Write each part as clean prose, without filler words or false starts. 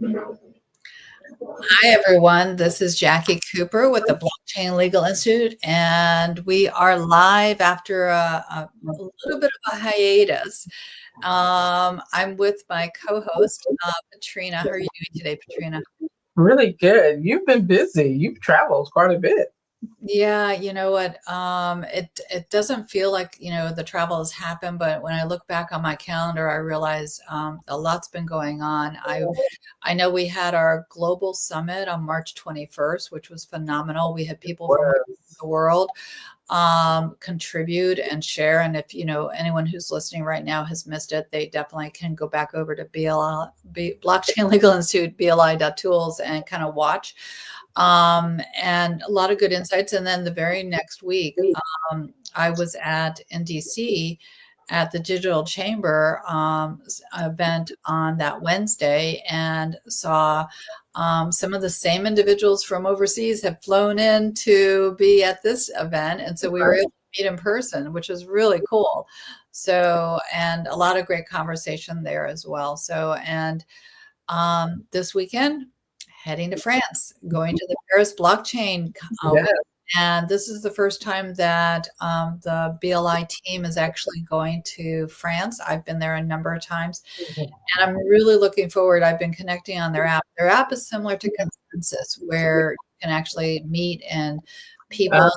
Hi, everyone. This is Jackie Cooper with the Blockchain Legal Institute, and we are live after a little bit of a hiatus. I'm with my co-host, Patrina. How are you doing today, Patrina? Really good. You've been busy. You've traveled quite a bit. Yeah, you know what? It doesn't feel like, the travel has happened, but when I look back on my calendar, I realize a lot's been going on. I know we had our global summit on March 21st, which was phenomenal. We had people from the world contribute and share. And if anyone who's listening right now has missed it, they definitely can go back over to Blockchain Legal Institute, bli.tools, and kind of watch. And a lot of good insights. And then the very next week, I was in DC at the Digital Chamber event on that Wednesday and saw some of the same individuals from overseas have flown in to be at this event. And so we were able to meet in person, which is really cool. So, and a lot of great conversation there as well. So, and this weekend, heading to France, going to the Paris Blockchain Week. And this is the first time that the BLI team is actually going to France. I've been there a number of times, and I'm really looking forward. I've been connecting on their app. Their app is similar to Consensus, where you can actually meet and people.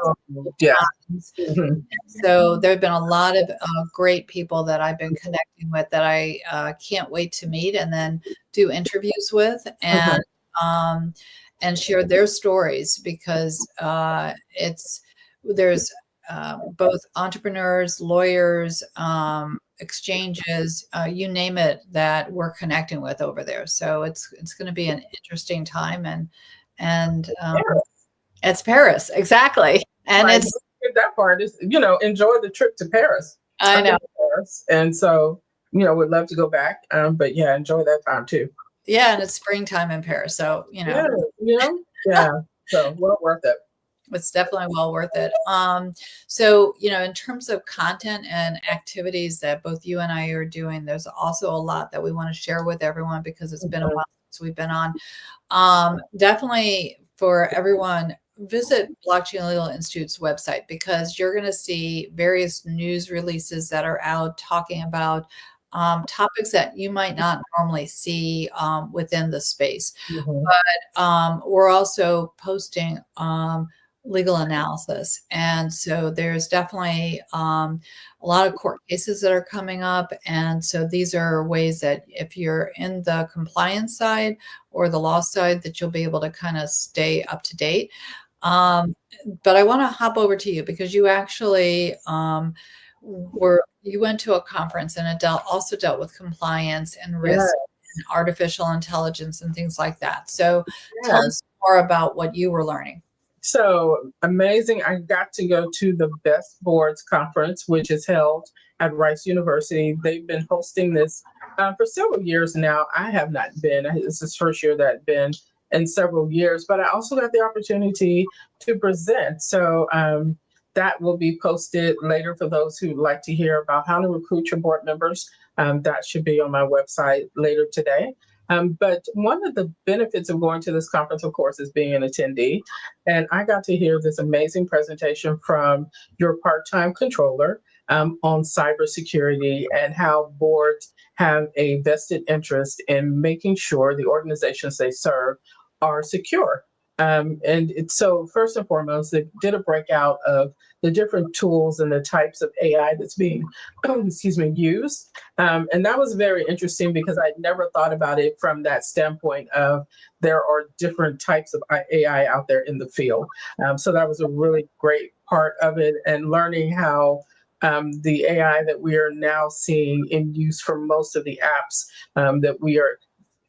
So there have been a lot of great people that I've been connecting with that I can't wait to meet and then do interviews with and share their stories, because there's both entrepreneurs, lawyers, exchanges, you name it, that we're connecting with over there. So it's going to be an interesting time, and it's Paris, exactly. And it's that part is, enjoy the trip to Paris. I know. Paris, and so would love to go back. But yeah, enjoy that time too. Yeah, and it's springtime in Paris, so yeah. So well worth it. It's definitely well worth it. So, in terms of content and activities that both you and I are doing, there's also a lot that we want to share with everyone, because it's been a while since we've been on. Definitely for everyone, visit Blockchain Legal Institute's website, because you're going to see various news releases that are out talking about topics that you might not normally see within the space. But we're also posting legal analysis. And so there's definitely a lot of court cases that are coming up. And so these are ways that if you're in the compliance side or the law side, that you'll be able to kind of stay up to date. But I want to hop over to you, because you actually you went to a conference, and it also dealt with compliance and risk and artificial intelligence and things like that. So tell us more about what you were learning. So amazing. I got to go to the Best Boards Conference, which is held at Rice University. They've been hosting this for several years now. I have not been. This is the first year that I've been in several years, but I also got the opportunity to present. So that will be posted later for those who like to hear about how to recruit your board members. That should be on my website later today. But one of the benefits of going to this conference, of course, is being an attendee. And I got to hear this amazing presentation from your part-time controller on cybersecurity and how boards have a vested interest in making sure the organizations they serve are secure. So first and foremost, they did a breakout of the different tools and the types of AI that's being, used. And that was very interesting, because I never thought about it from that standpoint of there are different types of AI out there in the field. So that was a really great part of it, and learning how the AI that we are now seeing in use for most of the apps that we are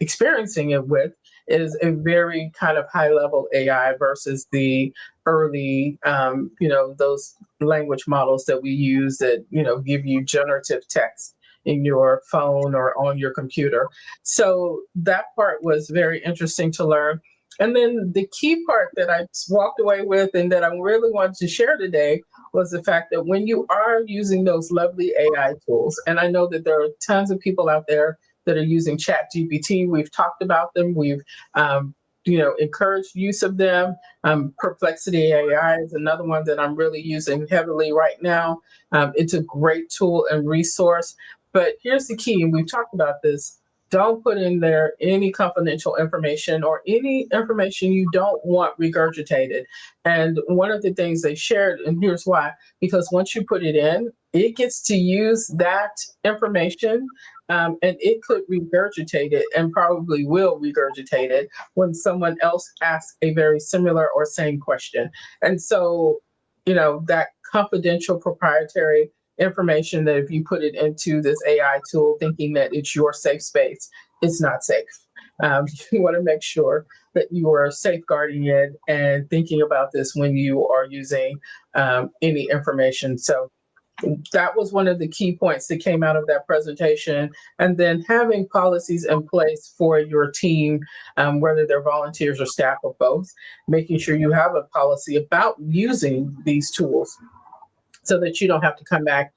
experiencing it with is a very kind of high level AI versus the early, those language models that we use that, give you generative text in your phone or on your computer. So that part was very interesting to learn. And then the key part that I walked away with and that I really wanted to share today was the fact that when you are using those lovely AI tools, and I know that there are tons of people out there that are using ChatGPT. We've talked about them. We've encouraged use of them. Perplexity AI is another one that I'm really using heavily right now. It's a great tool and resource. But here's the key, and we've talked about this. Don't put in there any confidential information or any information you don't want regurgitated. And one of the things they shared, and here's why, because once you put it in, it gets to use that information, and it could regurgitate it and probably will regurgitate it when someone else asks a very similar or same question. And so, that confidential proprietary information, that if you put it into this AI tool thinking that it's your safe space, it's not safe. You want to make sure that you are safeguarding it and thinking about this when you are using any information. So that was one of the key points that came out of that presentation. And then having policies in place for your team, whether they're volunteers or staff or both, making sure you have a policy about using these tools so that you don't have to come back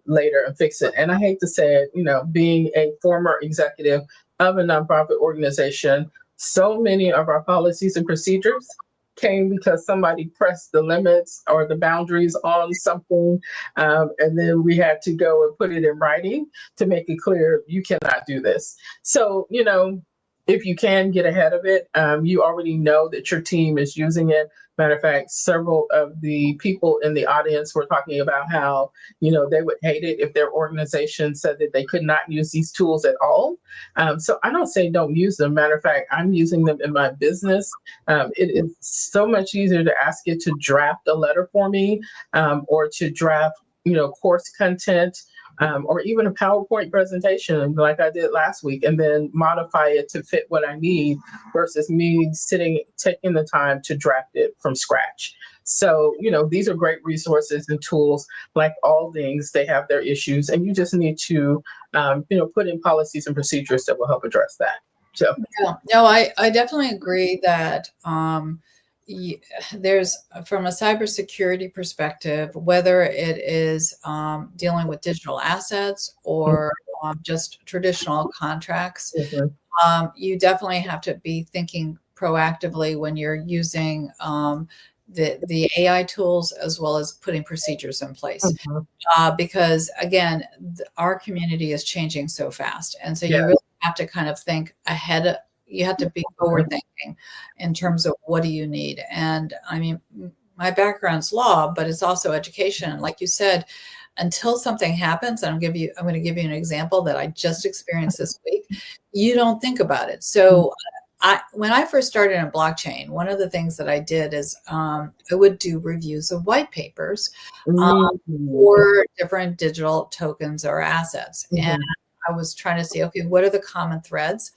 later and fix it. And I hate to say it, being a former executive of a nonprofit organization, so many of our policies and procedures came because somebody pressed the limits or the boundaries on something, and then we had to go and put it in writing to make it clear you cannot do this. So, if you can get ahead of it, you already know that your team is using it. Matter of fact, several of the people in the audience were talking about how, they would hate it if their organization said that they could not use these tools at all. So I don't say don't use them. Matter of fact, I'm using them in my business. It is so much easier to ask it to draft a letter for me, or to draft, course content, or even a PowerPoint presentation like I did last week, and then modify it to fit what I need versus me taking the time to draft it from scratch. So, these are great resources and tools. Like all things, they have their issues, and you just need to, put in policies and procedures that will help address that. So, yeah, no, I definitely agree that there's, from a cybersecurity perspective, whether it is dealing with digital assets or just traditional contracts, you definitely have to be thinking proactively when you're using the AI tools, as well as putting procedures in place. Because again, our community is changing so fast. And so you really have to kind of think ahead. You have to be forward thinking in terms of what do you need. And I mean, my background's law, but it's also education. Like you said, until something happens, I'm going to give you an example that I just experienced this week. You don't think about it. So when I first started in blockchain, one of the things that I did is I would do reviews of white papers for different digital tokens or assets. And I was trying to see, okay, what are the common threads?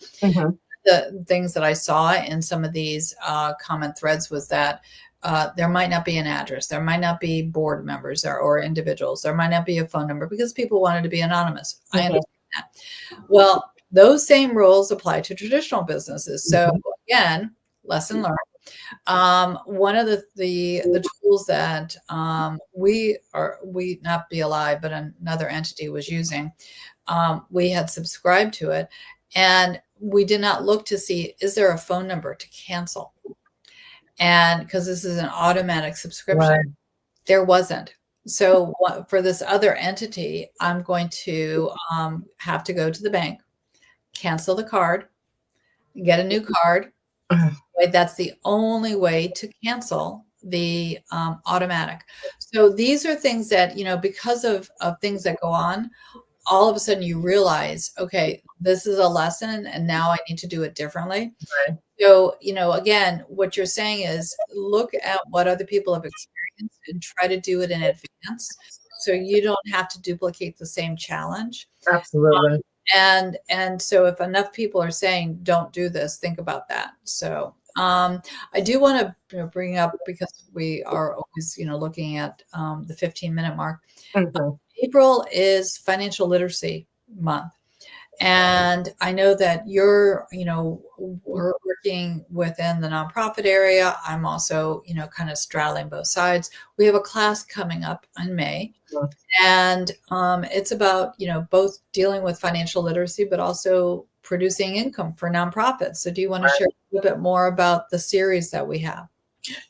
The things that I saw in some of these common threads was that there might not be an address, there might not be board members or individuals, there might not be a phone number because people wanted to be anonymous. I understand that. Well, those same rules apply to traditional businesses. So again, lesson learned. One of the tools that we not BLI, but another entity was using, we had subscribed to it, and we did not look to see, is there a phone number to cancel? And because this is an automatic subscription, there wasn't. So for this other entity, I'm going to have to go to the bank, cancel the card, get a new card. That's the only way to cancel the automatic. So these are things that, because of things that go on, all of a sudden you realize, okay, this is a lesson and now I need to do it differently. So, again, what you're saying is look at what other people have experienced and try to do it in advance so you don't have to duplicate the same challenge. Absolutely. And so if enough people are saying, don't do this, think about that. So I do want to bring up, because we are always, looking at the 15-minute mark. April is Financial Literacy Month. And I know that you're, we're working within the nonprofit area. I'm also, kind of straddling both sides. We have a class coming up in May, and it's about, both dealing with financial literacy, but also producing income for nonprofits. So do you want to share a little bit more about the series that we have?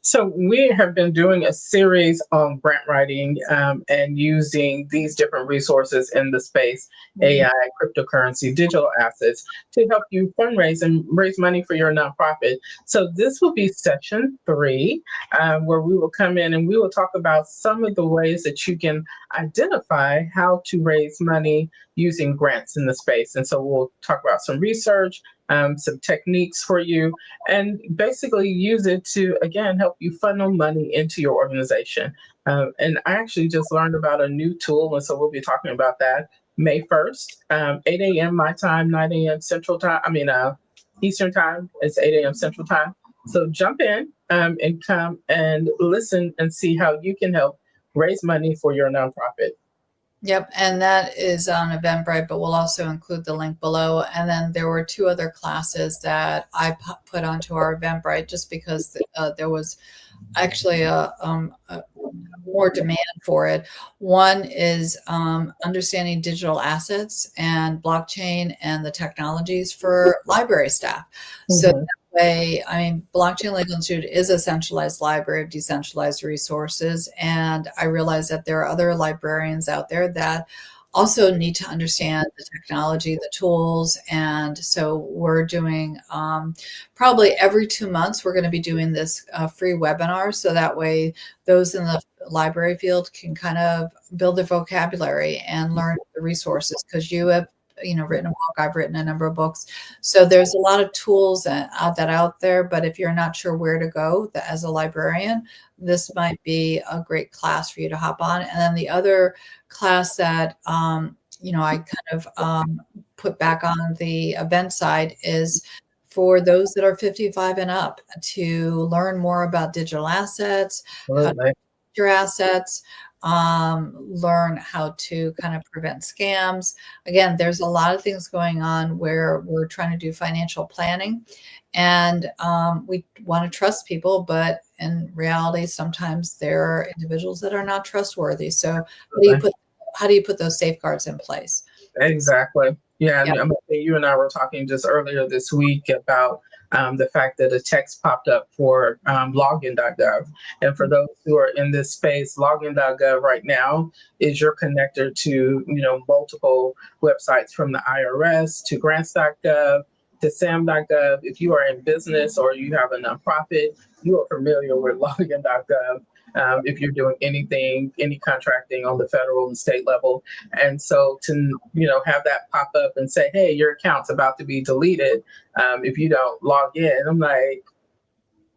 So we have been doing a series on grant writing and using these different resources in the space, AI, cryptocurrency, digital assets, to help you fundraise and raise money for your nonprofit. So this will be session 3, where we will come in and we will talk about some of the ways that you can identify how to raise money using grants in the space. And so we'll talk about some research, some techniques for you, and basically use it to, again, help you funnel money into your organization. And I actually just learned about a new tool, and so we'll be talking about that May 1st, 8 a.m. my time, 9 a.m. Central Time. Eastern Time. It's 8 a.m. Central Time. So jump in and come and listen and see how you can help raise money for your nonprofit. Yep, and that is on Eventbrite, but we'll also include the link below. And then there were 2 other classes that I put onto our Eventbrite just because there was actually a more demand for it. One is understanding digital assets and blockchain and the technologies for library staff. So that way, Blockchain Legal Institute is a centralized library of decentralized resources. And I realize that there are other librarians out there that also need to understand the technology, the tools. And so we're doing probably every 2 months, we're going to be doing this free webinar. So that way those in the library field can kind of build their vocabulary and learn the resources, because you have written a book. I've written a number of books. So there's a lot of tools that out there, but if you're not sure where to go as a librarian, this might be a great class for you to hop on. And then the other class that, I kind of put back on the event side is for those that are 55 and up to learn more about digital assets, how to your assets, learn how to kind of prevent scams. Again, there's a lot of things going on where we're trying to do financial planning, and we want to trust people, but in reality, sometimes there are individuals that are not trustworthy. So how do you put those safeguards in place? Exactly. Yeah, and you and I were talking just earlier this week about the fact that a text popped up for login.gov. And for those who are in this space, login.gov right now is your connector to, multiple websites, from the IRS to grants.gov to sam.gov. If you are in business or you have a nonprofit, you are familiar with login.gov. If you're doing any contracting on the federal and state level. And so to, have that pop up and say, hey, your account's about to be deleted if you don't log in. I'm like,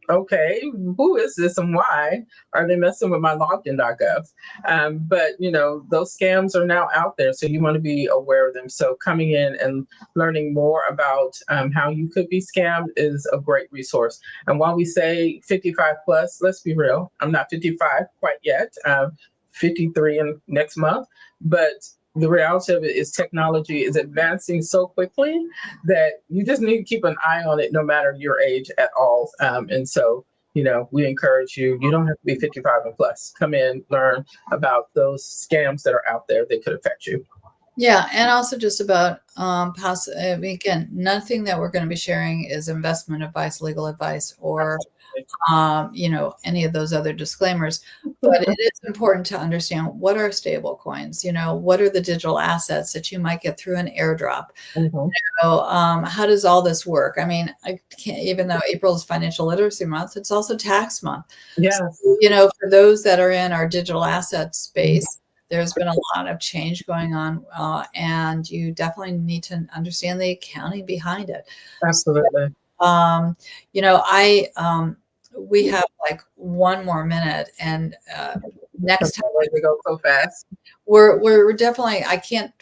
okay, who is this and why are they messing with my login.gov? But, those scams are now out there. So you want to be aware of them. So coming in and learning more about how you could be scammed is a great resource. And while we say 55 plus, let's be real, I'm not 55 quite yet, 53 in next month, but the reality of it is technology is advancing so quickly that you just need to keep an eye on it no matter your age at all. And so, we encourage you don't have to be 55 and plus. Come in, learn about those scams that are out there that could affect you. Yeah, and also just about again, nothing that we're going to be sharing is investment advice, legal advice, or any of those other disclaimers. But it is important to understand, what are stable coins? What are the digital assets that you might get through an airdrop? How does all this work? I can't, even though April is Financial Literacy Month, it's also tax month. Yes. So, for those that are in our digital asset space, there's been a lot of change going on, and you definitely need to understand the accounting behind it. Absolutely. So, we have like one more minute, and next time They go so fast. we're definitely,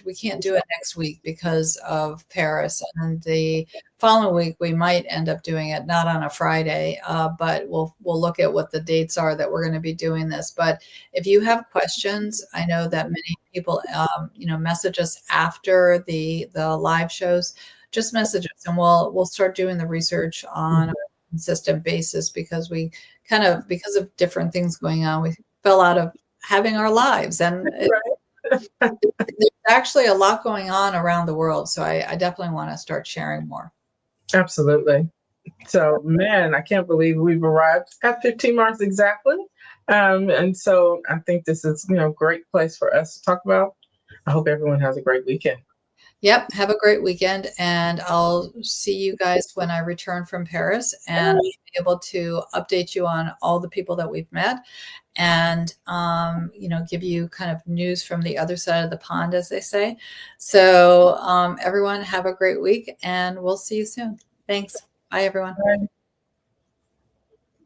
we can't do it next week because of Paris, and the following week we might end up doing it not on a Friday, but we'll look at what the dates are that we're going to be doing this. But if you have questions, I know that many people message us after the live shows. Just message us, and we'll start doing the research on a consistent basis, because we because of different things going on, we fell out of having our lives, and there's actually a lot going on around the world. So I definitely want to start sharing more. Absolutely. So, man, I can't believe we've arrived at 15 marks exactly. And so I think this is, great place for us to talk about. I hope everyone has a great weekend. Yep. Have a great weekend, and I'll see you guys when I return from Paris, and I'll be able to update you on all the people that we've met, and give you kind of news from the other side of the pond, as they say. So everyone have a great week, and we'll see you soon. Thanks. Bye, everyone. Bye.